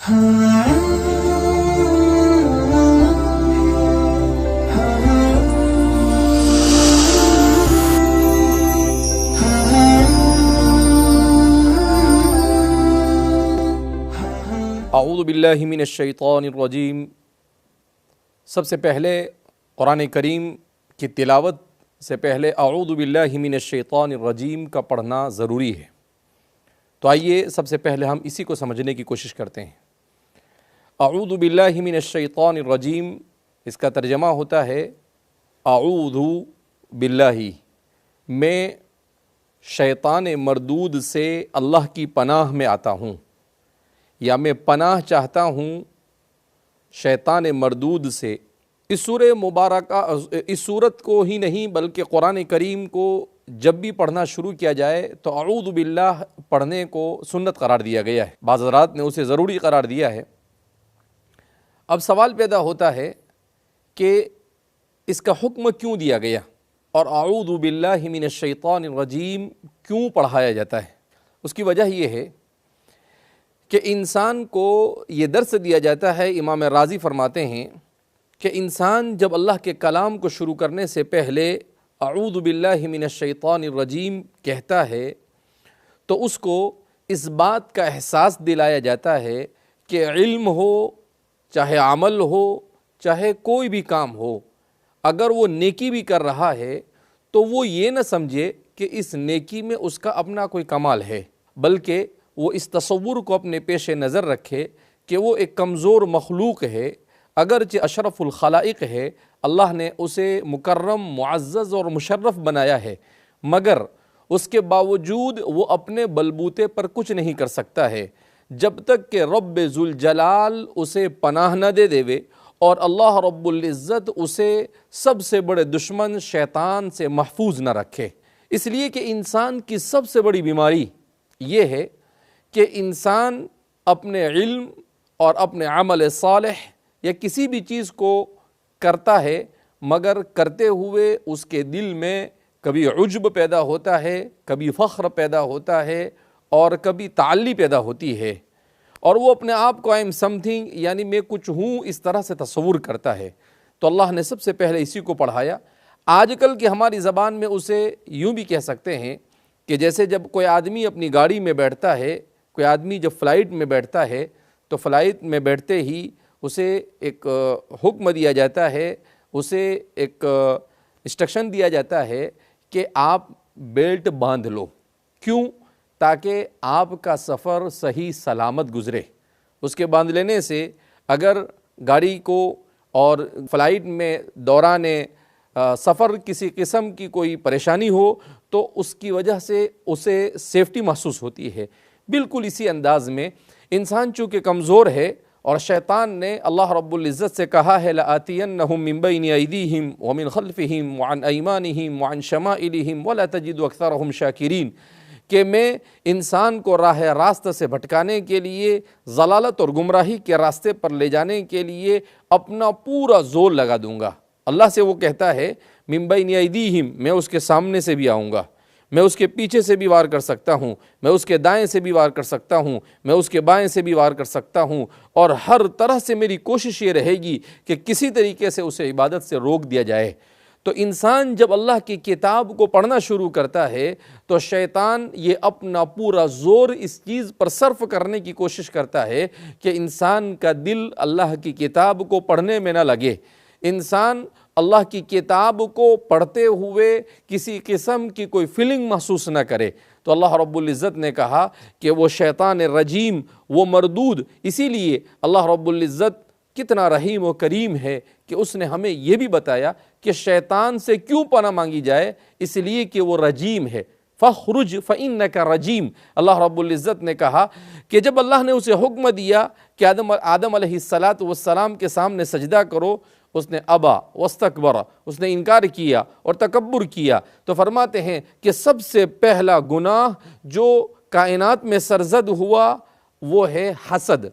اعوذ باللہ من الشیطان الرجیم۔ سب سے پہلے قرآن کریم کی تلاوت سے پہلے اعوذ باللہ من الشیطان الرجیم کا پڑھنا ضروری ہے۔ تو آئیے سب سے پہلے ہم اسی کو سمجھنے کی کوشش کرتے ہیں۔ اعوذ باللہ من الشیطان الرجیم، اس کا ترجمہ ہوتا ہے اعوذ باللہ، میں شیطان مردود سے اللہ کی پناہ میں آتا ہوں، یا میں پناہ چاہتا ہوں شیطان مردود سے۔ اس سورہ مبارکہ، اس سورت کو ہی نہیں بلکہ قرآن کریم کو جب بھی پڑھنا شروع کیا جائے تو اعوذ باللہ پڑھنے کو سنت قرار دیا گیا ہے، بعض حضرات نے اسے ضروری قرار دیا ہے۔ اب سوال پیدا ہوتا ہے کہ اس کا حکم کیوں دیا گیا اور اعوذ باللہ من الشیطان الرجیم کیوں پڑھایا جاتا ہے؟ اس کی وجہ یہ ہے کہ انسان کو یہ درس دیا جاتا ہے، امام رازی فرماتے ہیں کہ انسان جب اللہ کے کلام کو شروع کرنے سے پہلے اعوذ باللہ من الشیطان الرجیم کہتا ہے تو اس کو اس بات کا احساس دلایا جاتا ہے کہ علم ہو، چاہے عمل ہو، چاہے کوئی بھی کام ہو، اگر وہ نیکی بھی کر رہا ہے تو وہ یہ نہ سمجھے کہ اس نیکی میں اس کا اپنا کوئی کمال ہے، بلکہ وہ اس تصور کو اپنے پیش نظر رکھے کہ وہ ایک کمزور مخلوق ہے، اگرچہ اشرف الخلائق ہے، اللہ نے اسے مکرم، معزز اور مشرف بنایا ہے، مگر اس کے باوجود وہ اپنے بلبوتے پر کچھ نہیں کر سکتا ہے جب تک کہ رب ذوالجلال اسے پناہ نہ دے دیوے اور اللہ رب العزت اسے سب سے بڑے دشمن شیطان سے محفوظ نہ رکھے۔ اس لیے کہ انسان کی سب سے بڑی بیماری یہ ہے کہ انسان اپنے علم اور اپنے عمل صالح یا کسی بھی چیز کو کرتا ہے، مگر کرتے ہوئے اس کے دل میں کبھی عجب پیدا ہوتا ہے، کبھی فخر پیدا ہوتا ہے اور کبھی تعلی پیدا ہوتی ہے، اور وہ اپنے آپ کو I'm something، یعنی میں کچھ ہوں، اس طرح سے تصور کرتا ہے۔ تو اللہ نے سب سے پہلے اسی کو پڑھایا۔ آج کل کی ہماری زبان میں اسے یوں بھی کہہ سکتے ہیں کہ جیسے جب کوئی آدمی اپنی گاڑی میں بیٹھتا ہے، کوئی آدمی جب فلائٹ میں بیٹھتا ہے تو فلائٹ میں بیٹھتے ہی اسے ایک حکم دیا جاتا ہے، اسے ایک انسٹرکشن دیا جاتا ہے کہ آپ بیلٹ باندھ لو۔ کیوں؟ تاکہ آپ کا سفر صحیح سلامت گزرے۔ اس کے باندھ لینے سے اگر گاڑی کو اور فلائٹ میں دوران سفر کسی قسم کی کوئی پریشانی ہو تو اس کی وجہ سے اسے سیفٹی محسوس ہوتی ہے۔ بالکل اسی انداز میں انسان چونکہ کمزور ہے اور شیطان نے اللہ رب العزت سے کہا ہے لَآتِيَنَّهُم مِّن بَيْنِ أَيْدِيهِمْ وَمِنْ خَلْفِهِمْ وَعَنْ أَيْمَانِهِمْ وَعَنْ شَمَائِلِهِمْ وَلَا تَجِدُ أَكْثَرَهُمْ شَاكِرِينَ، کہ میں انسان کو راہ راست سے بھٹکانے کے لیے، ضلالت اور گمراہی کے راستے پر لے جانے کے لیے اپنا پورا زور لگا دوں گا۔ اللہ سے وہ کہتا ہے مِّن بَيْنِ أَيْدِيهِمْ، میں اس کے سامنے سے بھی آؤں گا، میں اس کے پیچھے سے بھی وار کر سکتا ہوں، میں اس کے دائیں سے بھی وار کر سکتا ہوں، میں اس کے بائیں سے بھی وار کر سکتا ہوں، اور ہر طرح سے میری کوشش یہ رہے گی کہ کسی طریقے سے اسے عبادت سے روک دیا جائے۔ تو انسان جب اللہ کی کتاب کو پڑھنا شروع کرتا ہے تو شیطان یہ اپنا پورا زور اس چیز پر صرف کرنے کی کوشش کرتا ہے کہ انسان کا دل اللہ کی کتاب کو پڑھنے میں نہ لگے، انسان اللہ کی کتاب کو پڑھتے ہوئے کسی قسم کی کوئی فیلنگ محسوس نہ کرے۔ تو اللہ رب العزت نے کہا کہ وہ شیطان رجیم، وہ مردود، اسی لیے اللہ رب العزت کتنا رحیم و کریم ہے کہ اس نے ہمیں یہ بھی بتایا کہ شیطان سے کیوں پناہ مانگی جائے، اس لیے کہ وہ رجیم ہے۔ فَخْرُجْ فَإِنَّكَ رَجِيمٌ، اللہ رب العزت نے کہا کہ جب اللہ نے اسے حکم دیا کہ آدم علیہ السلام کے سامنے سجدہ کرو، اس نے ابا واستکبر، اس نے انکار کیا اور تکبر کیا، تو فرماتے ہیں کہ سب سے پہلا گناہ جو کائنات میں سرزد ہوا وہ ہے حسد،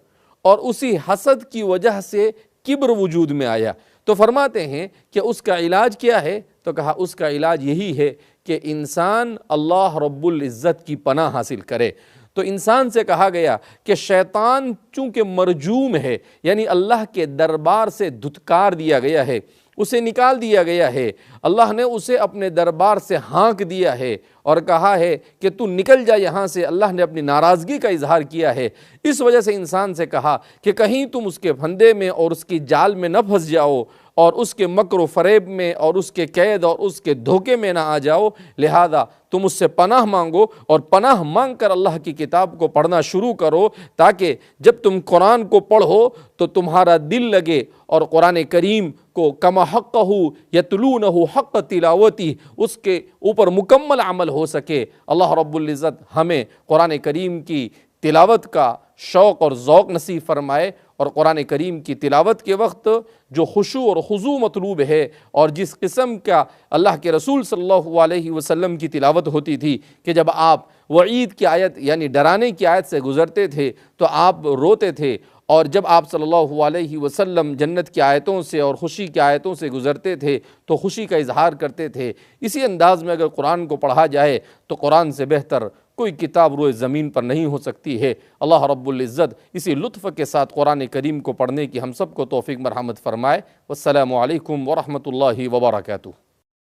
اور اسی حسد کی وجہ سے کبر وجود میں آیا۔ تو فرماتے ہیں کہ اس کا علاج کیا ہے؟ تو کہا اس کا علاج یہی ہے کہ انسان اللہ رب العزت کی پناہ حاصل کرے۔ تو انسان سے کہا گیا کہ شیطان چونکہ مرجوم ہے، یعنی اللہ کے دربار سے دھتکار دیا گیا ہے، اسے نکال دیا گیا ہے، اللہ نے اسے اپنے دربار سے ہانک دیا ہے اور کہا ہے کہ تو نکل جا یہاں سے، اللہ نے اپنی ناراضگی کا اظہار کیا ہے۔ اس وجہ سے انسان سے کہا کہ کہیں تم اس کے پھندے میں اور اس کی جال میں نہ پھنس جاؤ اور اس کے مکر و فریب میں اور اس کے قید اور اس کے دھوکے میں نہ آ جاؤ، لہذا تم اس سے پناہ مانگو اور پناہ مانگ کر اللہ کی کتاب کو پڑھنا شروع کرو، تاکہ جب تم قرآن کو پڑھو تو تمہارا دل لگے اور قرآن کریم کو کما حقہ یتلونہ حق تلاوتی اس کے اوپر مکمل عمل ہو سکے۔ اللہ رب العزت ہمیں قرآن کریم کی تلاوت کا شوق اور ذوق نصیب فرمائے، اور قرآن کریم کی تلاوت کے وقت جو خشوع اور خضوع مطلوب ہے اور جس قسم کا اللہ کے رسول صلی اللہ علیہ وسلم کی تلاوت ہوتی تھی کہ جب آپ وعید کی آیت یعنی ڈرانے کی آیت سے گزرتے تھے تو آپ روتے تھے، اور جب آپ صلی اللہ علیہ وسلم جنت کی آیتوں سے اور خوشی کی آیتوں سے گزرتے تھے تو خوشی کا اظہار کرتے تھے۔ اسی انداز میں اگر قرآن کو پڑھا جائے تو قرآن سے بہتر کوئی کتاب روئے زمین پر نہیں ہو سکتی ہے۔ اللہ رب العزت اسی لطف کے ساتھ قرآن کریم کو پڑھنے کی ہم سب کو توفیق مرحمت فرمائے۔ والسلام علیکم ورحمۃ اللہ وبرکاتہ۔